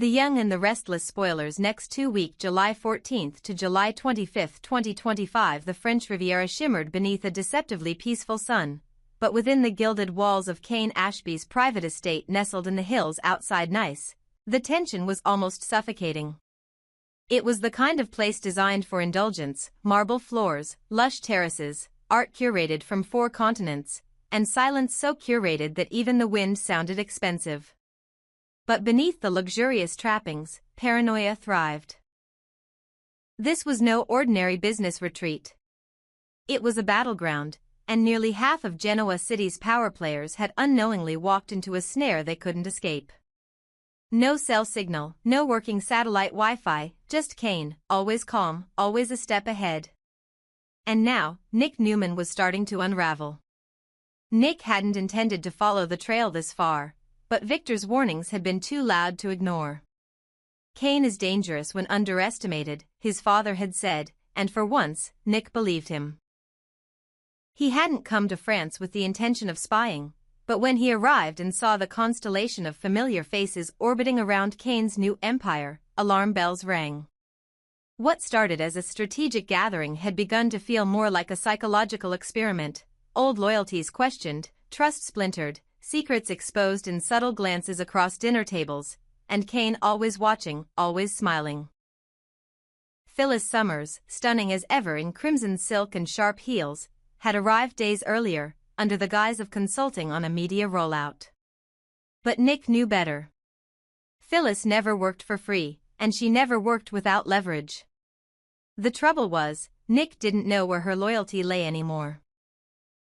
The Young and the Restless spoilers. Next 2 week, July 14th to July 25th, 2025. The French Riviera shimmered beneath a deceptively peaceful sun, but within the gilded walls of Cain Ashby's private estate nestled in the hills outside Nice, the tension was almost suffocating. It was the kind of place designed for indulgence: marble floors, lush terraces, art curated from 4 continents, and silence so curated that even the wind sounded expensive. But beneath the luxurious trappings, paranoia thrived. This was no ordinary business retreat. It was a battleground, and nearly half of Genoa City's power players had unknowingly walked into a snare they couldn't escape. No cell signal, no working satellite Wi-Fi, just Cain, always calm, always a step ahead. And now, Nick Newman was starting to unravel. Nick hadn't intended to follow the trail this far, but Victor's warnings had been too loud to ignore. Cain is dangerous when underestimated, his father had said, and for once, Nick believed him. He hadn't come to France with the intention of spying, but when he arrived and saw the constellation of familiar faces orbiting around Cain's new empire, alarm bells rang. What started as a strategic gathering had begun to feel more like a psychological experiment: old loyalties questioned, trust splintered, secrets exposed in subtle glances across dinner tables, and Cain always watching, always smiling. Phyllis Summers, stunning as ever in crimson silk and sharp heels, had arrived days earlier, under the guise of consulting on a media rollout. But Nick knew better. Phyllis never worked for free, and she never worked without leverage. The trouble was, Nick didn't know where her loyalty lay anymore.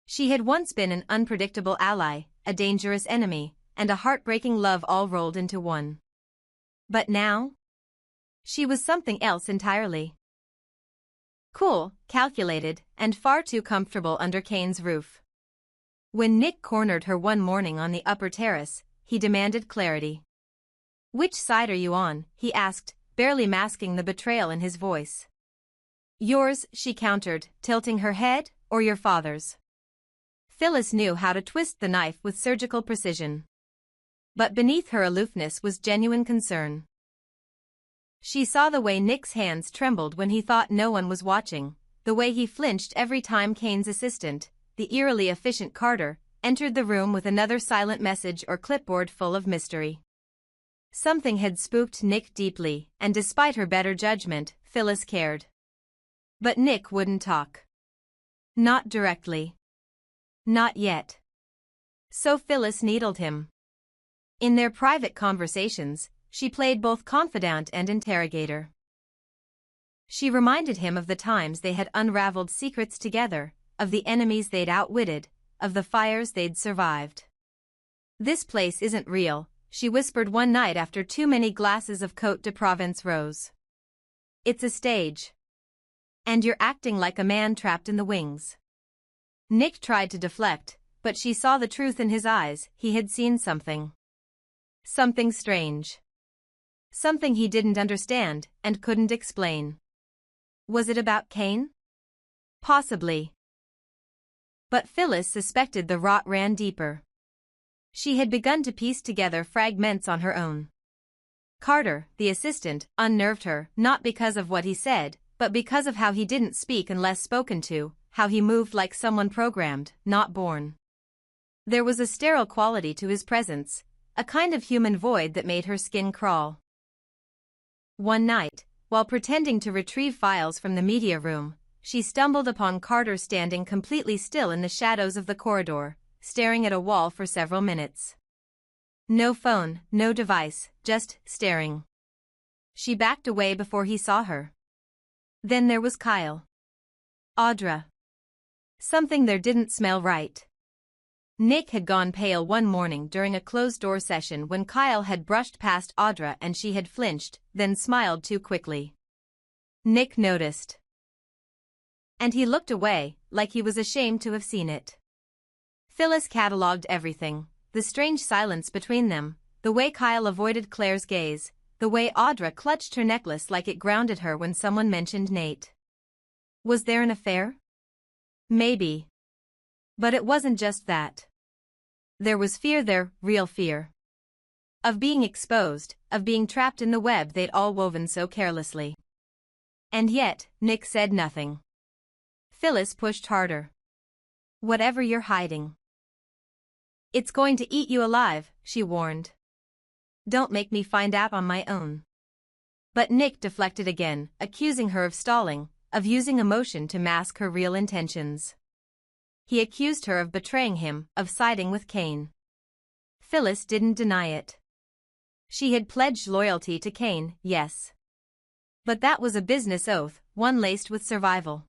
She had once been an unpredictable ally, a dangerous enemy, and a heartbreaking love all rolled into one. But now? She was something else entirely. Cool, calculated, and far too comfortable under Cain's roof. When Nick cornered her one morning on the upper terrace, he demanded clarity. "Which side are you on?" he asked, barely masking the betrayal in his voice. "Yours," she countered, tilting her head, "or your father's?" Phyllis knew how to twist the knife with surgical precision. But beneath her aloofness was genuine concern. She saw the way Nick's hands trembled when he thought no one was watching, the way he flinched every time Cain's assistant, the eerily efficient Carter, entered the room with another silent message or clipboard full of mystery. Something had spooked Nick deeply, and despite her better judgment, Phyllis cared. But Nick wouldn't talk. Not directly. Not yet. So Phyllis needled him. In their private conversations, she played both confidant and interrogator. She reminded him of the times they had unraveled secrets together, of the enemies they'd outwitted, of the fires they'd survived. "This place isn't real," she whispered one night after too many glasses of Côte de Provence rose. "It's a stage. And you're acting like a man trapped in the wings." Nick tried to deflect, but she saw the truth in his eyes. He had seen something. Something strange. Something he didn't understand and couldn't explain. Was it about Cain? Possibly. But Phyllis suspected the rot ran deeper. She had begun to piece together fragments on her own. Carter, the assistant, unnerved her, not because of what he said, but because of how he didn't speak unless spoken to, how he moved like someone programmed, not born. There was a sterile quality to his presence, a kind of human void that made her skin crawl. One night, while pretending to retrieve files from the media room, she stumbled upon Carter standing completely still in the shadows of the corridor, staring at a wall for several minutes. No phone, no device, just staring. She backed away before he saw her. Then there was Kyle. Audra. Something there didn't smell right. Nick had gone pale one morning during a closed-door session when Kyle had brushed past Audra and she had flinched, then smiled too quickly. Nick noticed. And he looked away, like he was ashamed to have seen it. Phyllis catalogued everything: the strange silence between them, the way Kyle avoided Claire's gaze, the way Audra clutched her necklace like it grounded her when someone mentioned Nate. Was there an affair? Maybe. But it wasn't just that. There was fear there, real fear. Of being exposed, of being trapped in the web they'd all woven so carelessly. And yet, Nick said nothing. Phyllis pushed harder. Whatever you're hiding, it's going to eat you alive, she warned. Don't make me find out on my own. But Nick deflected again, accusing her of stalling, of using emotion to mask her real intentions. He accused her of betraying him, of siding with Cain. Phyllis didn't deny it. She had pledged loyalty to Cain, yes. But that was a business oath, one laced with survival.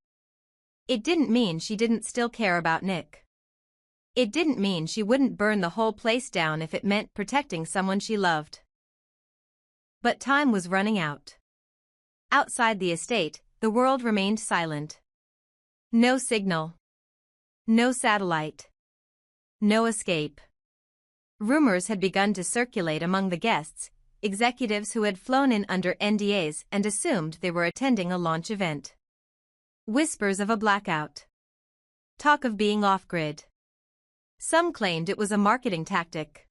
It didn't mean she didn't still care about Nick. It didn't mean she wouldn't burn the whole place down if it meant protecting someone she loved. But time was running out. Outside the estate, the world remained silent. No signal. No satellite. No escape. Rumors had begun to circulate among the guests, executives who had flown in under NDAs and assumed they were attending a launch event. Whispers of a blackout. Talk of being off-grid. Some claimed it was a marketing tactic.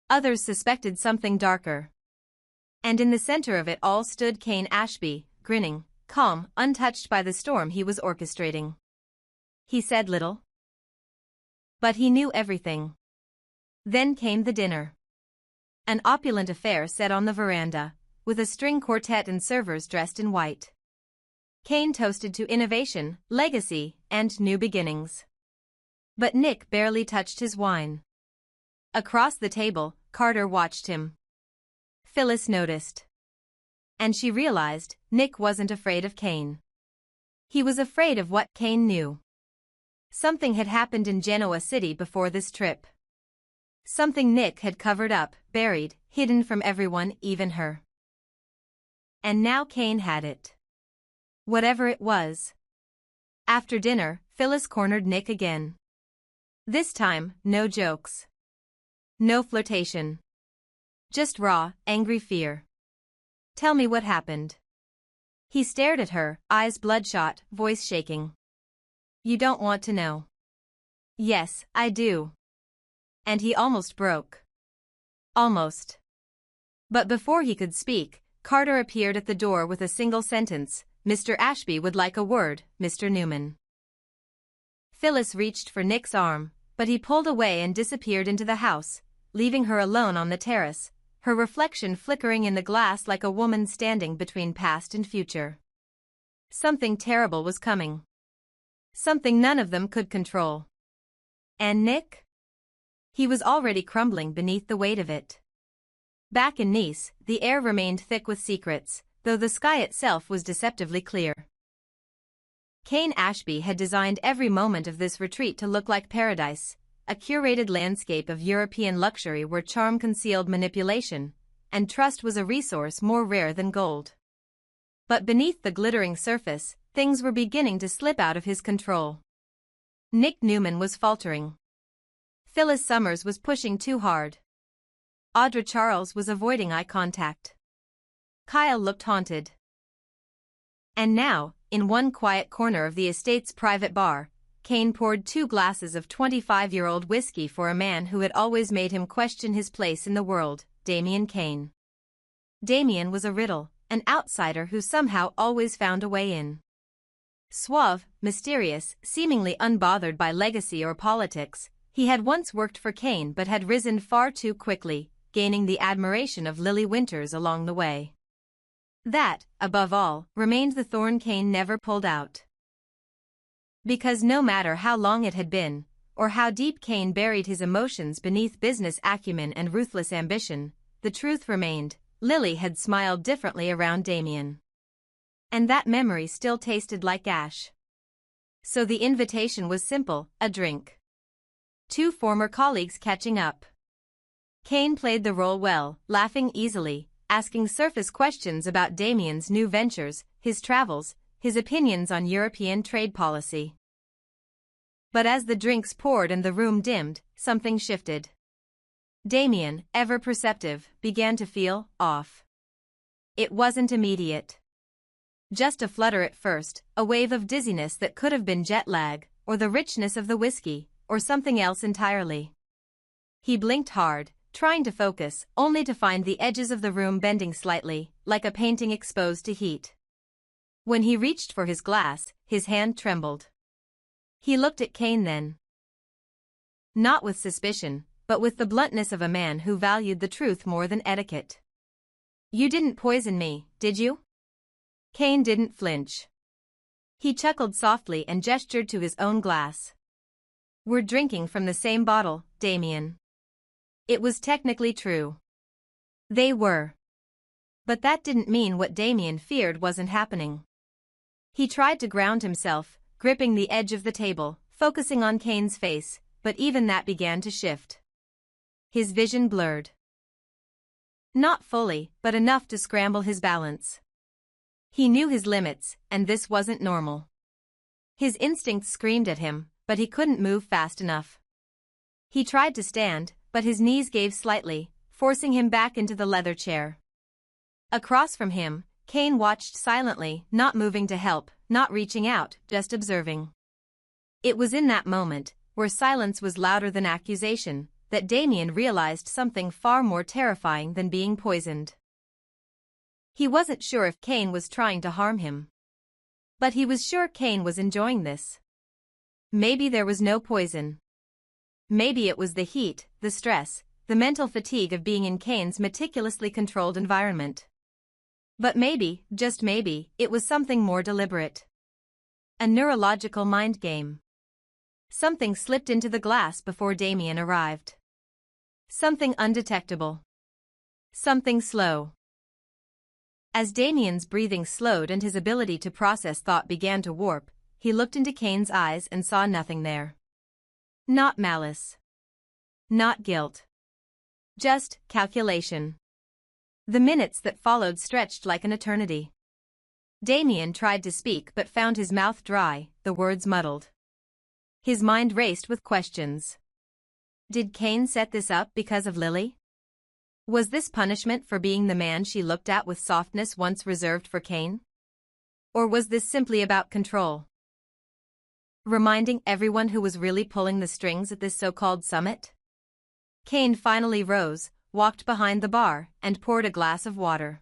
Others suspected something darker. And in the center of it all stood Cain Ashby, grinning, calm, untouched by the storm he was orchestrating. He said little, but he knew everything. Then came the dinner. An opulent affair set on the veranda, with a string quartet and servers dressed in white. Cain toasted to innovation, legacy, and new beginnings. But Nick barely touched his wine. Across the table, Carter watched him. Phyllis noticed. And she realized Nick wasn't afraid of Cain. He was afraid of what Cain knew. Something had happened in Genoa City before this trip. Something Nick had covered up, buried, hidden from everyone, even her. And now Cain had it. Whatever it was. After dinner, Phyllis cornered Nick again. This time, no jokes. No flirtation. Just raw, angry fear. Tell me what happened. He stared at her, eyes bloodshot, voice shaking. You don't want to know. Yes, I do. And he almost broke. Almost. But before he could speak, Carter appeared at the door with a single sentence, Mr. Ashby would like a word, Mr. Newman. Phyllis reached for Nick's arm, but he pulled away and disappeared into the house, leaving her alone on the terrace, her reflection flickering in the glass like a woman standing between past and future. Something terrible was coming. Something none of them could control. And Nick? He was already crumbling beneath the weight of it. Back in Nice, the air remained thick with secrets, though the sky itself was deceptively clear. Cain Ashby had designed every moment of this retreat to look like paradise, a curated landscape of European luxury where charm concealed manipulation, and trust was a resource more rare than gold. But beneath the glittering surface, things were beginning to slip out of his control. Nick Newman was faltering. Phyllis Summers was pushing too hard. Audra Charles was avoiding eye contact. Kyle looked haunted. And now, in one quiet corner of the estate's private bar, Cain poured 2 glasses of 25-year-old whiskey for a man who had always made him question his place in the world, Damian Cain. Damian was a riddle, an outsider who somehow always found a way in. Suave, mysterious, seemingly unbothered by legacy or politics, he had once worked for Cain but had risen far too quickly, gaining the admiration of Lily Winters along the way. That, above all, remained the thorn Cain never pulled out. Because no matter how long it had been, or how deep Cain buried his emotions beneath business acumen and ruthless ambition, the truth remained, Lily had smiled differently around Damian. And that memory still tasted like ash. So the invitation was simple, a drink. 2 former colleagues catching up. Cain played the role well, laughing easily, asking surface questions about Damian's new ventures, his travels, his opinions on European trade policy. But as the drinks poured and the room dimmed, something shifted. Damian, ever perceptive, began to feel off. It wasn't immediate. Just a flutter at first, a wave of dizziness that could have been jet lag, or the richness of the whiskey, or something else entirely. He blinked hard, trying to focus, only to find the edges of the room bending slightly, like a painting exposed to heat. When he reached for his glass, his hand trembled. He looked at Cain then. Not with suspicion, but with the bluntness of a man who valued the truth more than etiquette. "You didn't poison me, did you?" Cain didn't flinch. He chuckled softly and gestured to his own glass. "We're drinking from the same bottle, Damian." It was technically true. They were. But that didn't mean what Damian feared wasn't happening. He tried to ground himself, gripping the edge of the table, focusing on Cain's face, but even that began to shift. His vision blurred. Not fully, but enough to scramble his balance. He knew his limits, and this wasn't normal. His instincts screamed at him, but he couldn't move fast enough. He tried to stand, but his knees gave slightly, forcing him back into the leather chair. Across from him, Cain watched silently, not moving to help, not reaching out, just observing. It was in that moment, where silence was louder than accusation, that Damian realized something far more terrifying than being poisoned. He wasn't sure if Cain was trying to harm him. But he was sure Cain was enjoying this. Maybe there was no poison. Maybe it was the heat, the stress, the mental fatigue of being in Cain's meticulously controlled environment. But maybe, just maybe, it was something more deliberate. A neurological mind game. Something slipped into the glass before Damian arrived. Something undetectable. Something slow. As Damian's breathing slowed and his ability to process thought began to warp, he looked into Cain's eyes and saw nothing there. Not malice. Not guilt. Just calculation. The minutes that followed stretched like an eternity. Damian tried to speak but found his mouth dry, the words muddled. His mind raced with questions. Did Cain set this up because of Lily? Was this punishment for being the man she looked at with softness once reserved for Cain? Or was this simply about control? Reminding everyone who was really pulling the strings at this so-called summit? Cain finally rose, walked behind the bar, and poured a glass of water.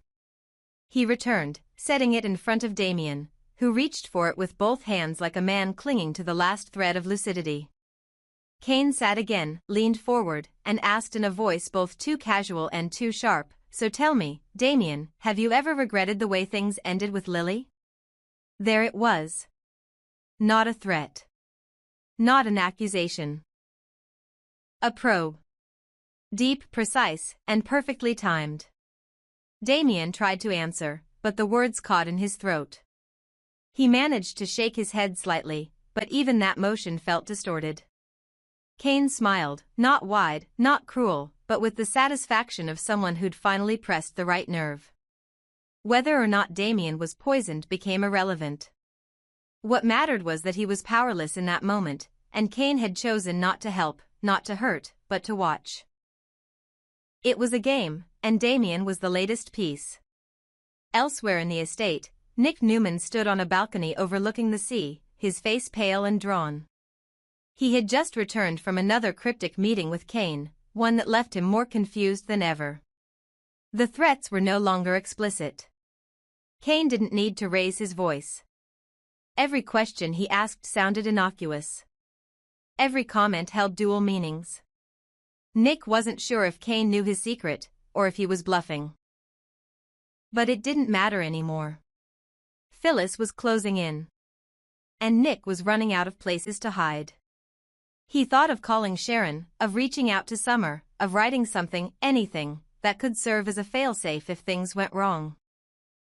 He returned, setting it in front of Damian, who reached for it with both hands like a man clinging to the last thread of lucidity. Cain sat again, leaned forward, and asked in a voice both too casual and too sharp, "So tell me, Damian, have you ever regretted the way things ended with Lily?" There it was. Not a threat. Not an accusation. A probe. Deep, precise, and perfectly timed. Damian tried to answer, but the words caught in his throat. He managed to shake his head slightly, but even that motion felt distorted. Cain smiled, not wide, not cruel, but with the satisfaction of someone who'd finally pressed the right nerve. Whether or not Damian was poisoned became irrelevant. What mattered was that he was powerless in that moment, and Cain had chosen not to help, not to hurt, but to watch. It was a game, and Damian was the latest piece. Elsewhere in the estate, Nick Newman stood on a balcony overlooking the sea, his face pale and drawn. He had just returned from another cryptic meeting with Cain, one that left him more confused than ever. The threats were no longer explicit. Cain didn't need to raise his voice. Every question he asked sounded innocuous. Every comment held dual meanings. Nick wasn't sure if Cain knew his secret, or if he was bluffing. But it didn't matter anymore. Phyllis was closing in. And Nick was running out of places to hide. He thought of calling Sharon, of reaching out to Summer, of writing something, anything, that could serve as a failsafe if things went wrong.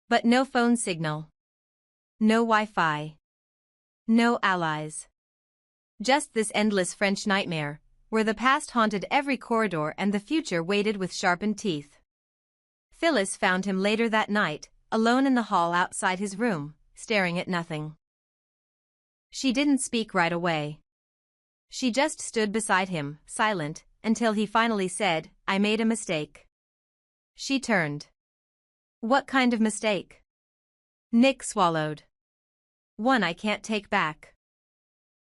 But no phone signal. No Wi-Fi. No allies. Just this endless French nightmare, where the past haunted every corridor and the future waited with sharpened teeth. Phyllis found him later that night, alone in the hall outside his room, staring at nothing. She didn't speak right away. She just stood beside him, silent, until he finally said, "I made a mistake." She turned. "What kind of mistake?" Nick swallowed. "One I can't take back.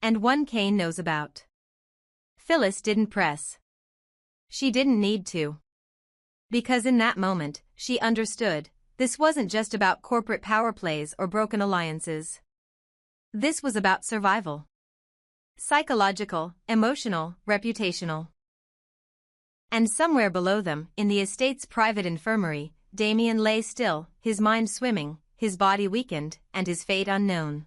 And one Cain knows about." Phyllis didn't press. She didn't need to. Because in that moment, she understood, this wasn't just about corporate power plays or broken alliances. This was about survival. Psychological, emotional, reputational. And somewhere below them, in the estate's private infirmary, Damian lay still, his mind swimming, his body weakened, and his fate unknown.